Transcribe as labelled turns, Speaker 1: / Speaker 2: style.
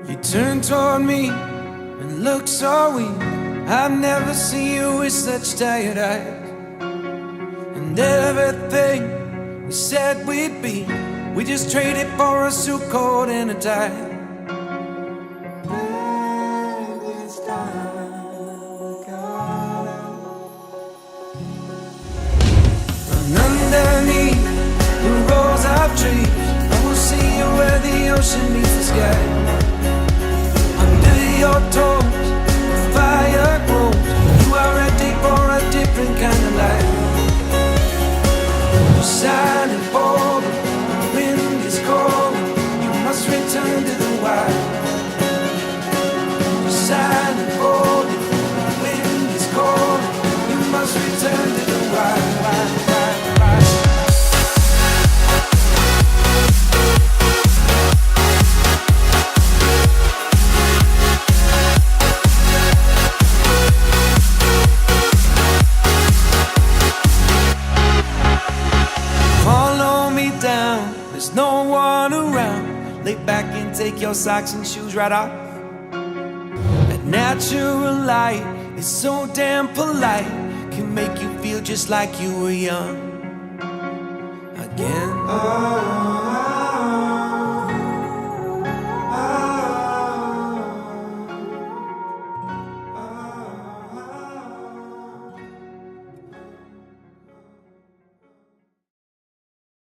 Speaker 1: You turn toward me and look so weak. I've never seen you with such tired eyes. And everything we said we'd be, we just traded for a suit coat and a tie. And underneath the rows of trees, I will see you where the ocean meets the sky. Under your toes, the fire grows. You are ready for a different kind of life. You're silent for the wind is cold. You must return to the wild. You're silent for the wind is cold. You must return to the wild. There's no one around. Lay back and take your socks and shoes right off. That natural light is so damn polite. Can make you feel just like you were young again.